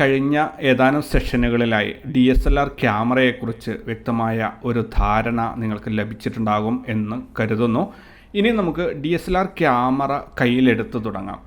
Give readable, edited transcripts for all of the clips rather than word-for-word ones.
കഴിഞ്ഞ ഏതാനും സെഷനുകളിലായി DSLR ക്യാമറയെക്കുറിച്ച് വ്യക്തമായ ഒരു ധാരണ നിങ്ങൾക്ക് ലഭിച്ചിട്ടുണ്ടാകും എന്ന് കരുതുന്നു. ഇനി നമുക്ക് DSLR ക്യാമറ കയ്യിലെടുത്ത് തുടങ്ങാം.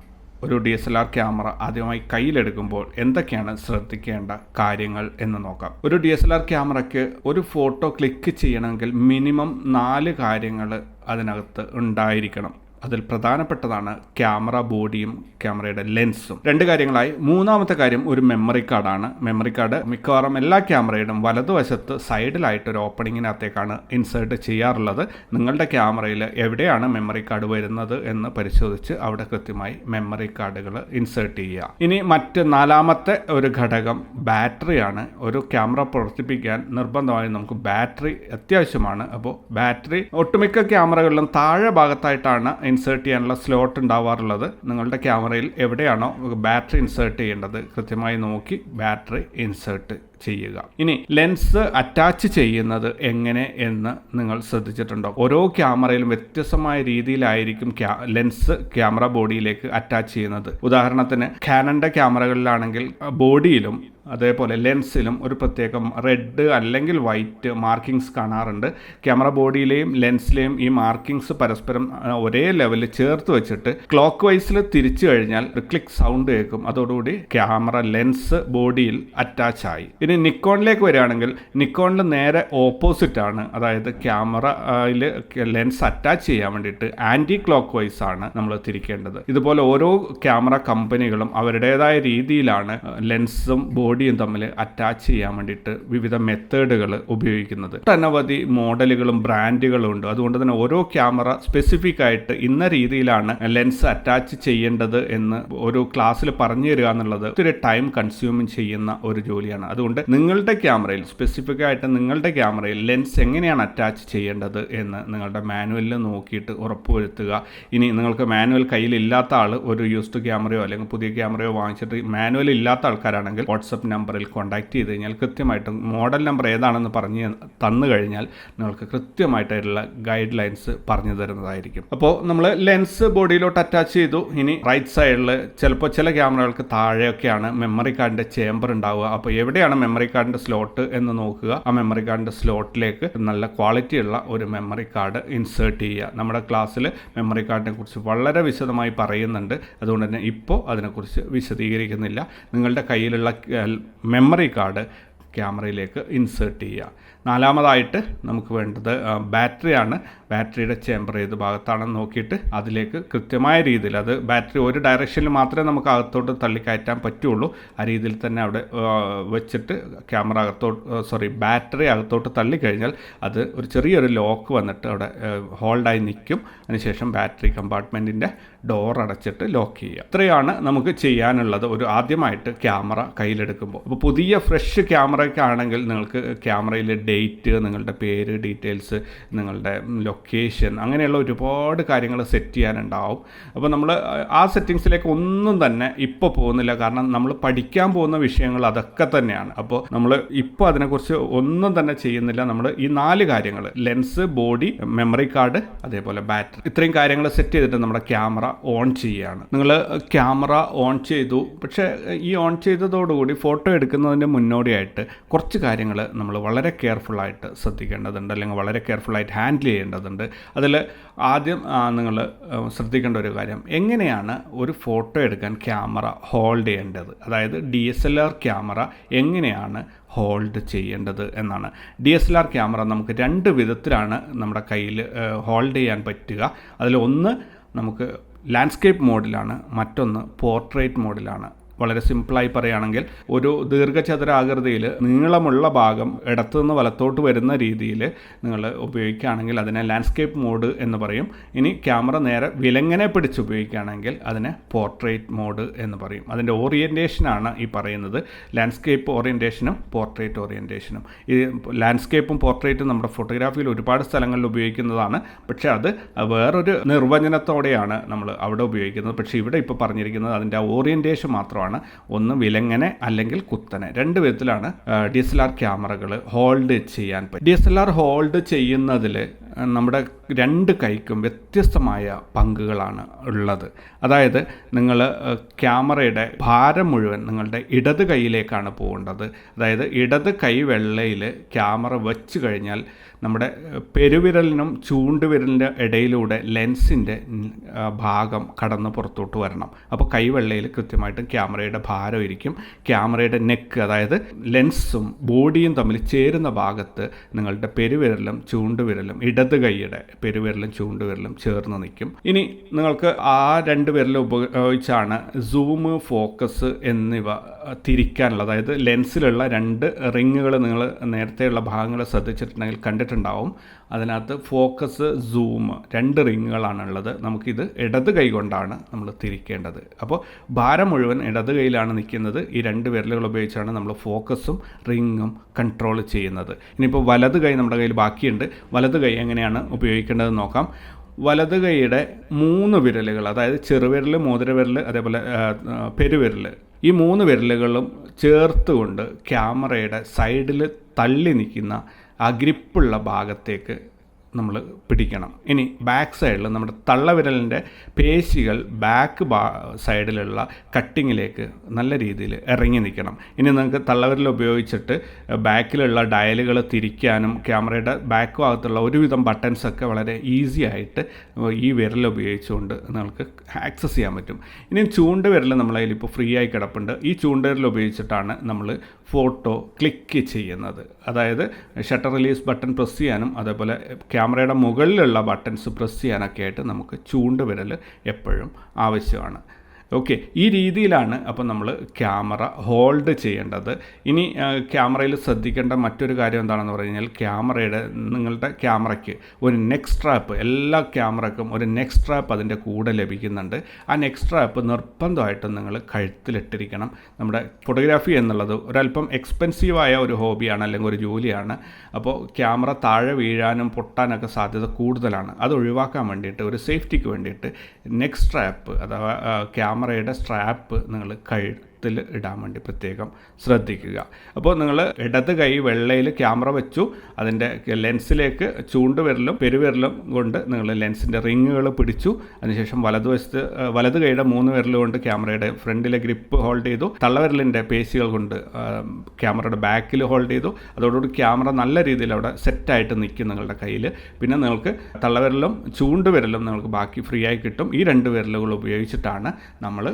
ഒരു DSLR ക്യാമറ ആദ്യമായി കയ്യിലെടുക്കുമ്പോൾ എന്തൊക്കെയാണ് ശ്രദ്ധിക്കേണ്ട കാര്യങ്ങൾ എന്ന് നോക്കാം. ഒരു DSLR ക്യാമറയ്ക്ക് ഒരു ഫോട്ടോ ക്ലിക്ക് ചെയ്യണമെങ്കിൽ മിനിമം 4 കാര്യങ്ങൾ അതിനകത്ത് ഉണ്ടായിരിക്കണം. അതിൽ പ്രധാനപ്പെട്ടതാണ് ക്യാമറ ബോഡിയും ക്യാമറയുടെ ലെൻസും. 2 കാര്യങ്ങളായി. മൂന്നാമത്തെ കാര്യം ഒരു മെമ്മറി കാർഡാണ്. മെമ്മറി കാർഡ് മിക്കവാറും എല്ലാ ക്യാമറയുടെയും വലതുവശത്ത് സൈഡിലായിട്ട് ഒരു ഓപ്പണിങ്ങിനകത്തേക്കാണ് ഇൻസേർട്ട് ചെയ്യാറുള്ളത്. നിങ്ങളുടെ ക്യാമറയിൽ എവിടെയാണ് മെമ്മറി കാർഡ് വരുന്നത് എന്ന് പരിശോധിച്ച് അവിടെ കൃത്യമായി മെമ്മറി കാർഡുകൾ ഇൻസേർട്ട് ചെയ്യുക. ഇനി മറ്റ് 4ാമത്തെ ഒരു ഘടകം ബാറ്ററിയാണ്. ഒരു ക്യാമറ പ്രവർത്തിപ്പിക്കാൻ നിർബന്ധമായും നമുക്ക് ബാറ്ററി അത്യാവശ്യമാണ്. അപ്പോൾ ബാറ്ററി ഒട്ടുമിക്ക ക്യാമറകളിലും താഴെ ഭാഗത്തായിട്ടാണ് ഇൻസേർട്ട് ചെയ്യാനുള്ള സ്ലോട്ട് ഉണ്ടാവാറുള്ളത്. നിങ്ങളുടെ ക്യാമറയിൽ എവിടെയാണോ ബാറ്ററി ഇൻസേർട്ട് ചെയ്യേണ്ടത് കൃത്യമായി നോക്കി ബാറ്ററി ഇൻസേർട്ട് ചെയ്യുക. ഇനി ലെൻസ് അറ്റാച്ച് ചെയ്യുന്നത് എങ്ങനെ എന്ന് നിങ്ങൾ ശ്രദ്ധിച്ചിട്ടുണ്ടോ? ഓരോ ക്യാമറയിലും വ്യത്യസ്തമായ രീതിയിലായിരിക്കും ലെൻസ് ക്യാമറ ബോഡിയിലേക്ക് അറ്റാച്ച് ചെയ്യുന്നത്. ഉദാഹരണത്തിന് കാനന്റെ ക്യാമറകളിലാണെങ്കിൽ ബോഡിയിലും അതേപോലെ ലെൻസിലും ഒരു പ്രത്യേകം റെഡ് അല്ലെങ്കിൽ വൈറ്റ് മാർക്കിങ്സ് കാണാറുണ്ട്. ക്യാമറ ബോഡിയിലെയും ലെൻസിലെയും ഈ മാർക്കിങ്സ് പരസ്പരം ഒരേ ലെവലിൽ ചേർത്ത് വെച്ചിട്ട് ക്ലോക്ക് വൈസിൽ തിരിച്ചു കഴിഞ്ഞാൽ ഒരു ക്ലിക്ക് സൗണ്ട് കേൾക്കും. അതോടുകൂടി ക്യാമറ ലെൻസ് ബോഡിയിൽ അറ്റാച്ച് ആയി. ഇനി നിക്കോണിലേക്ക് വരികയാണെങ്കിൽ നിക്കോണിൽ നേരെ ഓപ്പോസിറ്റ് ആണ്. അതായത് ക്യാമറയിൽ ലെൻസ് അറ്റാച്ച് ചെയ്യാൻ വേണ്ടിയിട്ട് ആൻറ്റി ക്ലോക്ക് വൈസ് ആണ് നമ്മൾ തിരിക്കേണ്ടത്. ഇതുപോലെ ഓരോ ക്യാമറ കമ്പനികളും അവരുടേതായ രീതിയിലാണ് ലെൻസും ബോഡിയും തമ്മിൽ അറ്റാച്ച് ചെയ്യാൻ വേണ്ടിയിട്ട് വിവിധ മെത്തേഡുകൾ ഉപയോഗിക്കുന്നത്. ഒട്ടനവധി മോഡലുകളും ബ്രാൻഡുകളും ഉണ്ട്. അതുകൊണ്ട് തന്നെ ഓരോ ക്യാമറ സ്പെസിഫിക് ആയിട്ട് ഇന്ന രീതിയിലാണ് ലെൻസ് അറ്റാച്ച് ചെയ്യേണ്ടത് എന്ന് ഒരു ക്ലാസ്സിൽ പറഞ്ഞു തരിക എന്നുള്ളത് ഒത്തിരി ടൈം കൺസ്യൂമിങ് ചെയ്യുന്ന ഒരു ജോലിയാണ്. അതുകൊണ്ട് നിങ്ങളുടെ ക്യാമറയിൽ സ്പെസിഫിക് ആയിട്ട് നിങ്ങളുടെ ക്യാമറയിൽ ലെൻസ് എങ്ങനെയാണ് അറ്റാച്ച് ചെയ്യേണ്ടത് എന്ന് നിങ്ങളുടെ മാനുവലിൽ നോക്കിയിട്ട് ഉറപ്പുവരുത്തുക. ഇനി നിങ്ങൾക്ക് മാനുവൽ കയ്യിലില്ലാത്ത ആൾ ഒരു യൂസ്ഡ് ക്യാമറയോ അല്ലെങ്കിൽ പുതിയ ക്യാമറയോ വാങ്ങിച്ചിട്ട് മാനുവൽ ഇല്ലാത്ത ആൾക്കാരാണെങ്കിൽ വാട്സപ്പ് നമ്പറിൽ കോൺടാക്ട് ചെയ്ത് കഴിഞ്ഞാൽ കൃത്യമായിട്ട് മോഡൽ നമ്പർ ഏതാണെന്ന് പറഞ്ഞ് തന്നു കഴിഞ്ഞാൽ നിങ്ങൾക്ക് കൃത്യമായിട്ടുള്ള ഗൈഡ് ലൈൻസ് പറഞ്ഞു തരുന്നതായിരിക്കും. അപ്പോൾ നമ്മൾ ലെൻസ് ബോഡിയിലോട്ട് അറ്റാച്ച് ചെയ്തു. ഇനി റൈറ്റ് സൈഡിൽ ചിലപ്പോൾ ചില ക്യാമറകൾക്ക് താഴെയൊക്കെയാണ് മെമ്മറി കാർഡിൻ്റെ ചേംബർ ഉണ്ടാവുക. അപ്പോൾ എവിടെയാണ് മെമ്മറി കാർഡിൻ്റെ സ്ലോട്ട് എന്ന് നോക്കുക. ആ മെമ്മറി കാർഡിൻ്റെ സ്ലോട്ടിലേക്ക് നല്ല ക്വാളിറ്റി ഉള്ള ഒരു മെമ്മറി കാർഡ് ഇൻസേർട്ട് ചെയ്യുക. നമ്മുടെ ക്ലാസ്സിൽ മെമ്മറി കാർഡിനെ കുറിച്ച് വളരെ വിശദമായി പറയുന്നുണ്ട്. അതുകൊണ്ട് തന്നെ ഇപ്പോൾ അതിനെക്കുറിച്ച് വിശദീകരിക്കുന്നില്ല. നിങ്ങളുടെ കയ്യിലുള്ള മെമ്മറി കാർഡ് ക്യാമറയിലേക്ക് ഇൻസേർട്ട് ചെയ്യുക. 4ാമതായിട്ട് നമുക്ക് വേണ്ടത് ബാറ്ററിയാണ്. ബാറ്ററിയുടെ ചേംബർ ഏത് ഭാഗത്താണെന്ന് നോക്കിയിട്ട് അതിലേക്ക് കൃത്യമായ രീതിയിൽ, അത് ബാറ്ററി ഒരു ഡയറക്ഷനിൽ മാത്രമേ നമുക്ക് അകത്തോട്ട് തള്ളിക്കയറ്റാൻ പറ്റുള്ളൂ. ആ രീതിയിൽ തന്നെ അവിടെ വെച്ചിട്ട് ബാറ്ററി അകത്തോട്ട് തള്ളിക്കഴിഞ്ഞാൽ അത് ഒരു ചെറിയൊരു ലോക്ക് വന്നിട്ട് അവിടെ ഹോൾഡായി നിൽക്കും. അതിനുശേഷം ബാറ്ററി കമ്പാർട്ട്മെൻറ്റിൻ്റെ ഡോർ അടച്ചിട്ട് ലോക്ക് ചെയ്യുക. ഇത്രയാണ് നമുക്ക് ചെയ്യാനുള്ളത് ഒരു ആദ്യമായിട്ട് ക്യാമറ കയ്യിലെടുക്കുമ്പോൾ. അപ്പോൾ പുതിയ ഫ്രഷ് ക്യാമറയ്ക്കാണെങ്കിൽ നിങ്ങൾക്ക് ക്യാമറയിലെ ഡേറ്റ്, നിങ്ങളുടെ പേര്, ഡീറ്റെയിൽസ്, നിങ്ങളുടെ ലൊക്കേഷൻ, അങ്ങനെയുള്ള ഒരുപാട് കാര്യങ്ങൾ സെറ്റ് ചെയ്യാനുണ്ടാവും. അപ്പോൾ നമ്മൾ ആ സെറ്റിങ്സിലേക്ക് ഒന്നും തന്നെ ഇപ്പോൾ പോകുന്നില്ല. കാരണം നമ്മൾ പഠിക്കാൻ പോകുന്ന വിഷയങ്ങൾ അതൊക്കെ തന്നെയാണ്. അപ്പോൾ നമ്മൾ ഇപ്പോൾ അതിനെക്കുറിച്ച് ഒന്നും തന്നെ ചെയ്യുന്നില്ല. നമ്മൾ ഈ 4 കാര്യങ്ങൾ ലെൻസ്, ബോഡി, മെമ്മറി കാർഡ്, അതേപോലെ ബാറ്ററി, ഇത്രയും കാര്യങ്ങൾ സെറ്റ് ചെയ്തിട്ട് നമ്മുടെ ക്യാമറ ഓൺ ചെയ്യുകയാണ്. നിങ്ങൾ ക്യാമറ ഓൺ ചെയ്തു. പക്ഷേ ഈ ഓൺ ചെയ്തതോടുകൂടി ഫോട്ടോ എടുക്കുന്നതിൻ്റെ മുന്നോടിയായിട്ട് കുറച്ച് കാര്യങ്ങൾ നമ്മൾ വളരെ കെയർഫുള്ളായിട്ട് ശ്രദ്ധിക്കേണ്ടതുണ്ട്, അല്ലെങ്കിൽ വളരെ കെയർഫുള്ളായിട്ട് ഹാൻഡിൽ ചെയ്യേണ്ടതുണ്ട്. അതിൽ ആദ്യം നിങ്ങൾ ശ്രദ്ധിക്കേണ്ട ഒരു കാര്യം, എങ്ങനെയാണ് ഒരു ഫോട്ടോ എടുക്കാൻ ക്യാമറ ഹോൾഡ് ചെയ്യേണ്ടത്. അതായത് DSLR ക്യാമറ എങ്ങനെയാണ് ഹോൾഡ് ചെയ്യേണ്ടത് എന്നാണ്. DSLR ക്യാമറ നമുക്ക് 2 വിധത്തിലാണ് നമ്മുടെ കയ്യിൽ ഹോൾഡ് ചെയ്യാൻ പറ്റുക. അതിലൊന്ന് നമുക്ക് ലാൻഡ്സ്കേപ്പ് മോഡിലാണ്, മറ്റൊന്ന് പോർട്രേറ്റ് മോഡിലാണ്. വളരെ സിമ്പിളായി പറയുകയാണെങ്കിൽ ഒരു ദീർഘചതുരാകൃതിയിൽ നീളമുള്ള ഭാഗം ഇടത്തുനിന്ന് വലത്തോട്ട് വരുന്ന രീതിയിൽ നിങ്ങൾ ഉപയോഗിക്കുകയാണെങ്കിൽ അതിനെ ലാൻഡ്സ്കേപ്പ് മോഡ് എന്ന് പറയും. ഇനി ക്യാമറ നേരെ വിലങ്ങനെ പിടിച്ച് ഉപയോഗിക്കുകയാണെങ്കിൽ അതിനെ പോർട്രേറ്റ് മോഡ് എന്ന് പറയും. അതിൻ്റെ ഓറിയൻറ്റേഷനാണ് ഈ പറയുന്നത്. ലാൻഡ്സ്കേപ്പ് ഓറിയൻറ്റേഷനും പോർട്രേറ്റ് ഓറിയൻറ്റേഷനും. ഈ ലാൻഡ്സ്കേപ്പും പോർട്രേറ്റും നമ്മുടെ ഫോട്ടോഗ്രാഫിയിൽ ഒരുപാട് സ്ഥലങ്ങളിൽ ഉപയോഗിക്കുന്നതാണ്. പക്ഷേ അത് വേറൊരു നിർവചനത്തോടെയാണ് നമ്മൾ അവിടെ ഉപയോഗിക്കുന്നത്. പക്ഷേ ഇവിടെ ഇപ്പോൾ പറഞ്ഞിരിക്കുന്നത് അതിൻ്റെ ഓറിയൻറ്റേഷൻ മാത്രമാണ്. ഒന്ന് വിലങ്ങനെ അല്ലെങ്കിൽ കുത്തനെ, 2 വിധത്തിലാണ് DSLR ക്യാമറകൾ ഹോൾഡ് ചെയ്യാൻ പറ്റും. DSLR ഹോൾഡ് ചെയ്യുന്നതിൽ നമ്മുടെ രണ്ട് കൈക്കും വ്യത്യസ്തമായ പങ്കുകളാണ് ഉള്ളത്. അതായത് നിങ്ങൾ ക്യാമറയുടെ ഭാരം മുഴുവൻ നിങ്ങളുടെ ഇടത് കൈയിലേക്കാണ് പോകേണ്ടത്. അതായത് ഇടത് കൈ വെള്ളയിൽ ക്യാമറ വെച്ച് കഴിഞ്ഞാൽ നമ്മുടെ പെരുവിരലിനും ചൂണ്ടുവിരലിൻ്റെ ഇടയിലൂടെ ലെൻസിൻ്റെ ഭാഗം കടന്ന് പുറത്തോട്ട് വരണം. അപ്പോൾ കൈവെള്ളയിൽ കൃത്യമായിട്ടും ക്യാമറയുടെ ഭാരം ഇരിക്കും. ക്യാമറയുടെ നെക്ക്, അതായത് ലെൻസും ബോഡിയും തമ്മിൽ ചേരുന്ന ഭാഗത്ത് നിങ്ങളുടെ പെരുവിരലും ചൂണ്ടുവിരലും, ഇടത് കൈയുടെ പെരുവിരലും ചൂണ്ടുവിരലും ചേർന്ന് നിൽക്കും. ഇനി നിങ്ങൾക്ക് ആ രണ്ട് വിരലും ഉപയോഗിച്ചാണ് സൂം, ഫോക്കസ് എന്നിവ തിരിക്കാനുള്ളത്. അതായത് ലെൻസിലുള്ള രണ്ട് റിങ്ങുകൾ നിങ്ങൾ നേരത്തെയുള്ള ഭാഗങ്ങൾ ശ്രദ്ധിച്ചിട്ടുണ്ടെങ്കിൽ കണ്ടിട്ടുണ്ടാവും. അതിനകത്ത് ഫോക്കസ്, സൂം രണ്ട് റിങ്ങുകളാണുള്ളത്. നമുക്കിത് ഇടത് കൈ കൊണ്ടാണ് നമ്മൾ തിരിക്കേണ്ടത്. അപ്പോൾ ഭാരം മുഴുവൻ ഇടത് കൈയിലാണ് നിൽക്കുന്നത്. ഈ രണ്ട് വിരലുകൾ ഉപയോഗിച്ചാണ് നമ്മൾ ഫോക്കസും റിങ്ങും കൺട്രോൾ ചെയ്യുന്നത്. ഇനിയിപ്പോൾ വലത് കൈ നമ്മുടെ കയ്യിൽ ബാക്കിയുണ്ട്. വലത് കൈ എങ്ങനെയാണ് ഉപയോഗിക്കേണ്ടതെന്ന് നോക്കാം. വലത് കൈയുടെ 3 വിരലുകൾ, അതായത് ചെറുവിരൽ, മോതിരവിരൽ, അതേപോലെ പെരുവിരൽ, ഈ 3 വിരലുകളും ചേർത്തുകൊണ്ട് ക്യാമറയുടെ സൈഡിൽ തള്ളി നിൽക്കുന്ന ആ ഗ്രിപ്പുള്ള ഭാഗത്തേക്ക് നമ്മൾ പിടിക്കണം. ഇനി ബാക്ക് സൈഡിൽ നമ്മുടെ തള്ളവിരലിൻ്റെ പേശികൾ ബാക്ക് സൈഡിലുള്ള കട്ടിങ്ങിലേക്ക് നല്ല രീതിയിൽ ഇറങ്ങി നിൽക്കണം. ഇനി നിങ്ങൾക്ക് തള്ളവിരൽ ഉപയോഗിച്ചിട്ട് ബാക്കിലുള്ള ഡയലുകൾ തിരിക്കാനും ക്യാമറയുടെ ബാക്ക് ഭാഗത്തുള്ള ഒരുവിധം ബട്ടൺസൊക്കെ വളരെ ഈസി ആയിട്ട് ഈ വിരൽ ഉപയോഗിച്ചുകൊണ്ട് നിങ്ങൾക്ക് ആക്സസ് ചെയ്യാൻ പറ്റും. ഇനി ചൂണ്ടുവിരൽ നമ്മളതിൽ ഇപ്പോൾ ഫ്രീ ആയി കിടപ്പുണ്ട്. ഈ ചൂണ്ടുവിരൽ ഉപയോഗിച്ചിട്ടാണ് നമ്മൾ ഫോട്ടോ ക്ലിക്ക് ചെയ്യുന്നത്. അതായത് ഷട്ടർ റിലീസ് ബട്ടൺ പ്രസ് ചെയ്യാനും അതേപോലെ ക്യാമറയുടെ മുകളിലുള്ള ബട്ടൺസ് പ്രസ് ചെയ്യാനൊക്കെ ആയിട്ട് നമുക്ക് ചൂണ്ടുവിരൽ എപ്പോഴും ആവശ്യമാണ്. ഓക്കെ, ഈ രീതിയിലാണ് അപ്പോൾ നമ്മൾ ക്യാമറ ഹോൾഡ് ചെയ്യേണ്ടത്. ഇനി ക്യാമറയിൽ ശ്രദ്ധിക്കേണ്ട മറ്റൊരു കാര്യം എന്താണെന്ന് പറഞ്ഞു കഴിഞ്ഞാൽ, നിങ്ങളുടെ ക്യാമറയ്ക്ക് ഒരു നെക്ക് സ്ട്രാപ്പ്, എല്ലാ ക്യാമറയ്ക്കും ഒരു നെക്ക് സ്ട്രാപ്പ് അതിൻ്റെ കൂടെ ലഭിക്കുന്നുണ്ട്. ആ നെക്ക് സ്ട്രാപ്പ് നിർബന്ധമായിട്ടും നിങ്ങൾ കഴുത്തിലിട്ടിരിക്കണം. നമ്മുടെ ഫോട്ടോഗ്രാഫി എന്നുള്ളത് ഒരല്പം എക്സ്പെൻസീവായ ഒരു ഹോബിയാണ്, അല്ലെങ്കിൽ ഒരു ജോലിയാണ്. അപ്പോൾ ക്യാമറ താഴെ വീഴാനും പൊട്ടാനൊക്കെ സാധ്യത കൂടുതലാണ്. അത് ഒഴിവാക്കാൻ വേണ്ടിയിട്ട്, ഒരു സേഫ്റ്റിക്ക് വേണ്ടിയിട്ട് നെക്ക് സ്ട്രാപ്പ് അഥവാ ക്യാമറയുടെ സ്ട്രാപ്പ് നിങ്ങൾ കഴുത്തിൽ ഇടാൻ വേണ്ടി പ്രത്യേകം ശ്രദ്ധിക്കുക. അപ്പോൾ നിങ്ങൾ ഇടത് കൈ വെള്ളയിൽ ക്യാമറ വെച്ചു, അതിൻ്റെ ലെൻസിലേക്ക് ചൂണ്ടുവിരലും പെരുവിരലും കൊണ്ട് നിങ്ങൾ ലെൻസിൻ്റെ റിങ്ങുകൾ പിടിച്ചു. അതിനുശേഷം വലത് കൈയുടെ 3 വിരൽ കൊണ്ട് ക്യാമറയുടെ ഫ്രണ്ടിലെ ഗ്രിപ്പ് ഹോൾഡ് ചെയ്തു. തള്ളവിരലിൻ്റെ പേശികൾ കൊണ്ട് ക്യാമറയുടെ ബാക്കിൽ ഹോൾഡ് ചെയ്തു. അതോടുകൂടി ക്യാമറ നല്ല രീതിയിൽ അവിടെ സെറ്റായിട്ട് നിൽക്കും നിങ്ങളുടെ കയ്യിൽ. പിന്നെ നിങ്ങൾക്ക് തള്ളവിരലും ചൂണ്ടുവിരലും നിങ്ങൾക്ക് ബാക്കി ഫ്രീ ആയി കിട്ടും. ഈ 2 വിരലുകൾ ഉപയോഗിച്ചിട്ടാണ് നമ്മൾ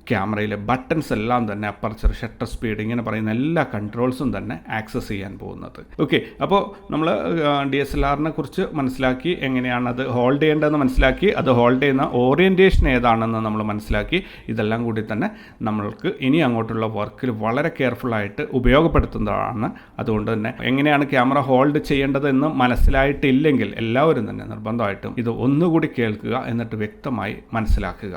ക്യാമറയിലെ ബട്ടൺസ് എല്ലാം തന്നെ, അപ്പർച്ചർ, ഷട്ടർ സ്പീഡ്, ഇങ്ങനെ പറയുന്ന എല്ലാ കൺട്രോൾസും തന്നെ ആക്സസ് ചെയ്യാൻ പോകുന്നത്. ഓക്കെ, അപ്പോൾ നമ്മൾ DSLRനെ കുറിച്ച് മനസ്സിലാക്കി, എങ്ങനെയാണ് അത് ഹോൾഡ് ചെയ്യേണ്ടതെന്ന് മനസ്സിലാക്കി, അത് ഹോൾഡ് ചെയ്യുന്ന ഓറിയൻറ്റേഷൻ ഏതാണെന്ന് നമ്മൾ മനസ്സിലാക്കി. ഇതെല്ലാം കൂടി തന്നെ നമ്മൾക്ക് ഇനി അങ്ങോട്ടുള്ള വർക്കിൽ വളരെ കെയർഫുള്ളായിട്ട് ഉപയോഗപ്പെടുത്തുന്നതാണ്. അതുകൊണ്ട് തന്നെ എങ്ങനെയാണ് ക്യാമറ ഹോൾഡ് ചെയ്യേണ്ടതെന്ന് മനസ്സിലായിട്ടില്ലെങ്കിൽ എല്ലാവരും തന്നെ നിർബന്ധമായിട്ടും ഇത് ഒന്നുകൂടി കേൾക്കുക, എന്നിട്ട് വ്യക്തമായി മനസ്സിലാക്കുക.